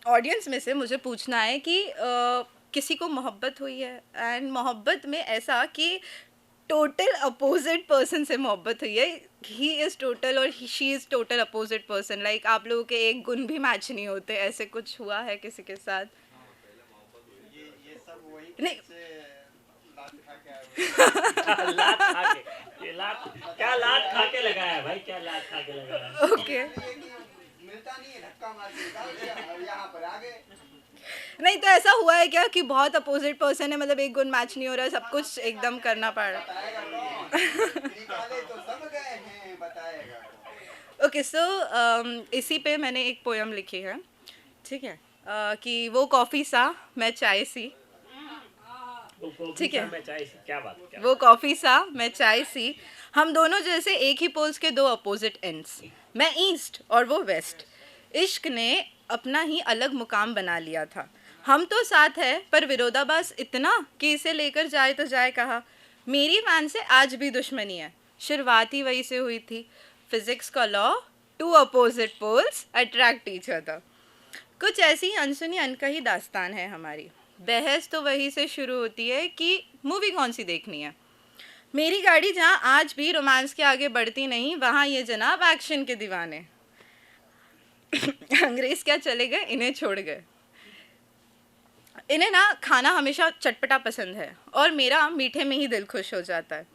Audience में से मुझे पूछना है कि किसी को मोहब्बत हुई है एंड मोहब्बत में ऐसा कि टोटल अपोजिट पर्सन से मोहब्बत हुई है, ही इज़ टोटल और she is total opposite person, like आप लोगों के एक गुण भी मैच नहीं होते, ऐसे कुछ हुआ है किसी के साथ? ये सब वही नहीं। से लात खा के आए हुए लात खा के, ये लात क्या लात खा के लगाया है भाई, क्या लात खा के लगाया है? ओके। हैं। ये कि मिलता नहीं है, धक्का मार के निकाल दिया और यहाँ पर आ गए। नहीं तो ऐसा हुआ है क्या कि बहुत अपोजिट पर्सन है, मतलब एक गुण मैच नहीं हो रहा है, सब कुछ एकदम करना पड़ रहा बताएगा कौन? निकाले तो सब गए हैं, बताएगा कौन? है? ओके, सो इसी पे मैंने एक पोयम लिखी है, ठीक है, कि वो कॉफ़ी सा मैं चाय सी, ठीक है। मैं चाय सी, क्या बात, क्या वो कॉफ़ी सा मैं चाय सी, हम दोनों जैसे एक ही पोल्स के दो अपोजिट एंड्स, मैं ईस्ट और वो वेस्ट, इश्क ने अपना ही अलग मुकाम बना लिया था, हम तो साथ है पर विरोधाभास इतना कि इसे लेकर जाए तो जाए कहाँ, मेरी फैन से आज भी दुश्मनी है, शुरुआत ही वही से हुई थी, फिजिक्स का law, two opposite poles attract each other, कुछ ऐसी अनसुनी अनकही दास्तान है हमारी, बहस तो वही से शुरू होती है कि मूवी कौन सी देखनी है, मेरी गाड़ी जहाँ आज भी रोमांस के आगे बढ़ती नहीं, वहाँ ये जनाब एक्शन के दीवाने, अंग्रेज क्या चले गए इन्हें छोड़ गए, इन्हें ना खाना हमेशा चटपटा पसंद है और मेरा मीठे में ही दिल खुश हो जाता है।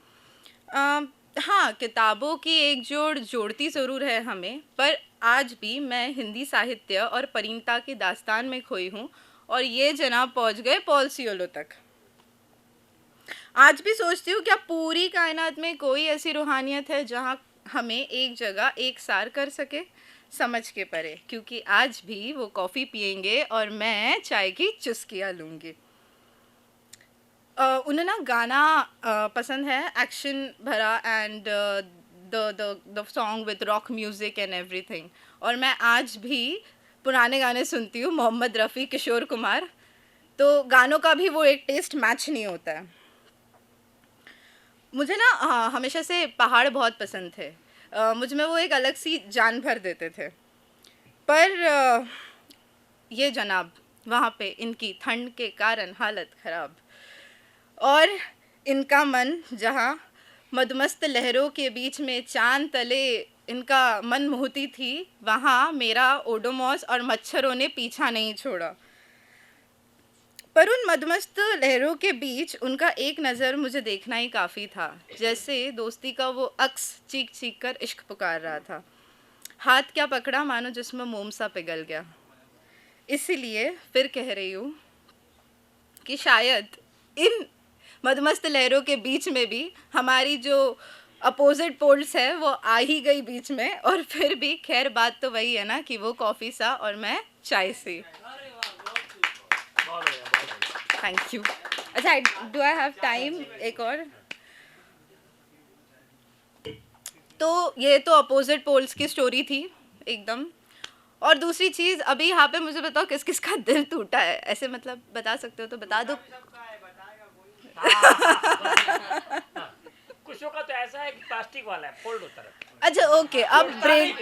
हाँ, किताबों की एक जोड़ जोड़ती ज़रूर है हमें, पर आज भी मैं हिंदी साहित्य और परिणीता की दास्तान में खोई हूँ और ये जनाब पहुँच गए पॉल सियोलो तक। आज भी सोचती हूँ क्या पूरी कायनात में कोई ऐसी रूहानियत है जहाँ हमें एक जगह एक सार कर सके, समझ के परे, क्योंकि आज भी वो कॉफ़ी पियेंगे और मैं चाय की चुस्कियाँ लूँगी। उन्हें ना गाना पसंद है, एक्शन भरा and the song with rock music and everything, और मैं आज भी पुराने गाने सुनती हूँ, मोहम्मद रफ़ी, किशोर कुमार, तो गानों का भी वो एक टेस्ट मैच नहीं होता है। मुझे ना हमेशा से पहाड़ बहुत पसंद थे, मुझ में वो एक अलग सी जान भर देते थे, पर ये जनाब वहाँ पे इनकी ठंड के कारण हालत ख़राब, और इनका मन जहाँ मदमस्त लहरों के बीच में चांद तले इनका मन मोहती थी, वहाँ मेरा ओडोमॉस और मच्छरों ने पीछा नहीं छोड़ा, पर उन मदमस्त लहरों के बीच उनका एक नज़र मुझे देखना ही काफ़ी था, जैसे दोस्ती का वो अक्स चीख चीख कर इश्क पुकार रहा था, हाथ क्या पकड़ा मानो जिसमें मोम सा पिघल गया, इसीलिए फिर कह रही हूँ कि शायद इन मदमस्त लहरों के बीच में भी हमारी जो अपोजिट पोल्स है वो आ ही गई बीच में, और फिर भी खैर बात तो वही है ना कि वो कॉफ़ी सा और मैं चाय सी। Thank you. अच्छा, डू आई हैव टाइम एक और? तो ये तो अपोजिट पोल्स की स्टोरी थी एकदम, और दूसरी चीज़ अभी यहाँ पे मुझे बताओ किस किस का दिल टूटा है, ऐसे मतलब बता सकते हो तो बता दो। कुछों का तो ऐसा है कि प्लास्टिक वाला है, फोल्ड होता रहता है। अच्छा ओके, अब ब्रेक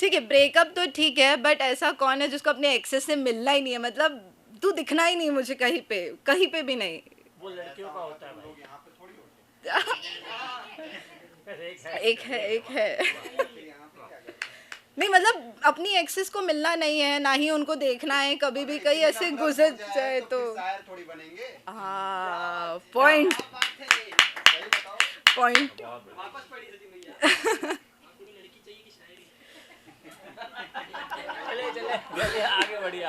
ठीक है, ब्रेकअप तो ठीक है, बट ऐसा कौन है जिसको अपने एक्सेस से मिलना ही नहीं है, मतलब तू दिखना ही नहीं मुझे कहीं पे भी नहीं। वो लड़कियों का होता है भाई। लोग यहाँ पे थोड़ी होते हैं। एक है। एक है यहाँ पे क्या करते हैं? नहीं, मतलब अपनी एक्सेस को मिलना नहीं है, ना ही उनको देखना है, कभी भी कहीं ऐसे गुजर जाए तो फिर शायर थोड़ी बनेंगे। हाँ, पॉइंट सही बताओ। पॉइंट। वापस पढ़ी सचिन भैया। चले आगे बढ़िए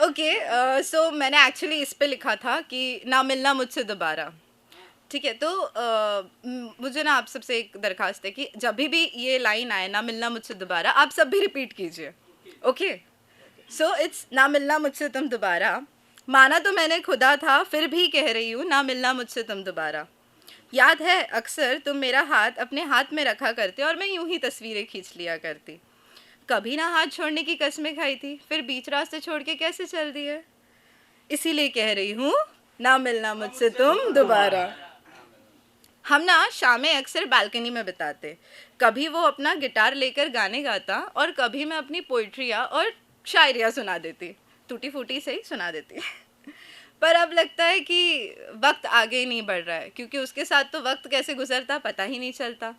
ओके, सो मैंने एक्चुअली इस पे लिखा था कि ना मिलना मुझसे दोबारा, ठीक है, तो मुझे ना आप सबसे एक दरखास्त है कि जब भी ये लाइन आए ना मिलना मुझसे दोबारा, आप सब भी रिपीट कीजिए, ओके? सो इट्स ना मिलना मुझसे तुम दोबारा, माना तो मैंने खुदा था फिर भी कह रही हूँ ना मिलना मुझसे तुम दोबारा, याद है अक्सर तुम मेरा हाथ अपने हाथ में रखा करते और मैं यूं ही तस्वीरें खींच लिया करती, कभी ना हाथ छोड़ने की कसमें खाई थी, फिर बीच रास्ते छोड़ के कैसे चल दिए, इसीलिए कह रही हूँ ना मिलना मुझसे तुम दोबारा। हम ना शामें अक्सर बालकनी में बिताते। कभी वो अपना गिटार लेकर गाने गाता और कभी मैं अपनी पोइट्रियाँ और शायरियाँ सुना देती, टूटी फूटी से ही सुना देती। पर अब लगता है कि वक्त आगे ही नहीं बढ़ रहा है, क्योंकि उसके साथ तो वक्त कैसे गुजरता पता ही नहीं चलता।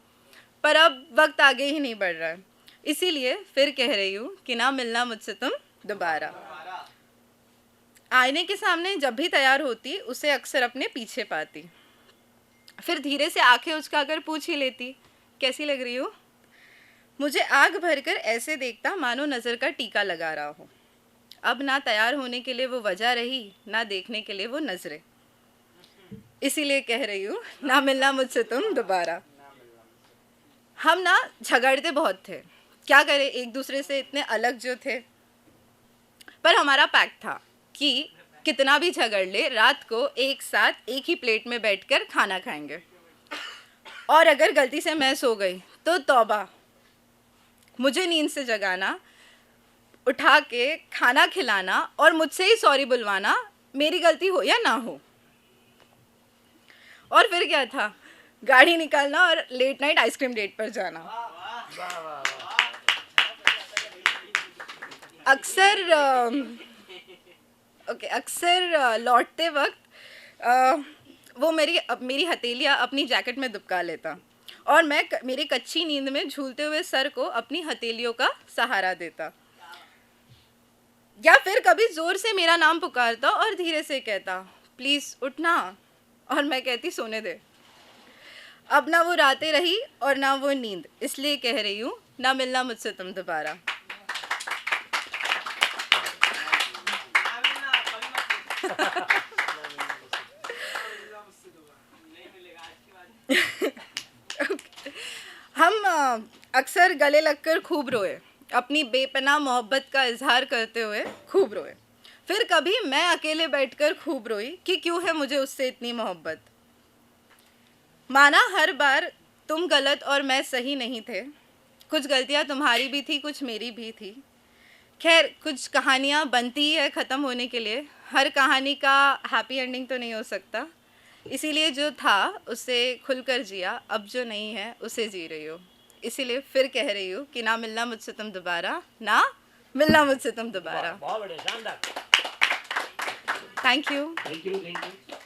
पर अब वक्त आगे ही नहीं बढ़ रहा है, इसीलिए फिर कह रही हूँ कि ना मिलना मुझसे तुम दोबारा। आईने के सामने जब भी तैयार होती उसे अक्सर अपने पीछे पाती, फिर धीरे से आंखें उचकाकर पूछ ही लेती, कैसी लग रही हो? मुझे आग भरकर ऐसे देखता मानो नज़र का टीका लगा रहा हो। अब ना तैयार होने के लिए वो वजह रही, ना देखने के लिए वो नजरें। इसीलिए कह रही हूँ ना मिलना मुझसे तुम दोबारा। हम ना झगड़ते बहुत थे, क्या करें, एक दूसरे से इतने अलग जो थे। पर हमारा पैक्ट था कि कितना भी झगड़ ले, रात को एक साथ एक ही प्लेट में बैठकर खाना खाएंगे। और अगर गलती से मैं सो गई तो तौबा, मुझे नींद से जगाना, उठा के खाना खिलाना और मुझसे ही सॉरी बुलवाना, मेरी गलती हो या ना हो। और फिर क्या था, गाड़ी निकालना और लेट नाइट आइसक्रीम डेट पर जाना। अक्सर लौटते वक्त वो मेरी हथेलियाँ अपनी जैकेट में दुबका लेता और मैं मेरी कच्ची नींद में झूलते हुए सर को अपनी हथेलियों का सहारा देता। या फिर कभी जोर से मेरा नाम पुकारता और धीरे से कहता, प्लीज़ उठना, और मैं कहती सोने दे। अब ना वो रातें रही और ना वो नींद, इसलिए कह रही हूँ ना मिलना मुझसे तुम दोबारा। हम अक्सर गले लगकर खूब रोए, अपनी बेपनाह मोहब्बत का इजहार करते हुए खूब रोए। फिर कभी मैं अकेले बैठकर खूब रोई कि क्यों है मुझे उससे इतनी मोहब्बत। माना हर बार तुम गलत और मैं सही नहीं थे, कुछ गलतियाँ तुम्हारी भी थी, कुछ मेरी भी थी। खैर, कुछ कहानियाँ बनती है ख़त्म होने के लिए, हर कहानी का हैप्पी एंडिंग तो नहीं हो सकता, इसीलिए जो था उसे खुलकर जिया, अब जो नहीं है उसे जी रही हो। इसीलिए फिर कह रही हूँ कि ना मिलना मुझसे तुम दोबारा, ना मिलना मुझसे तुम दोबारा। बहुत बढ़िया, शानदार। Thank you. Thank you.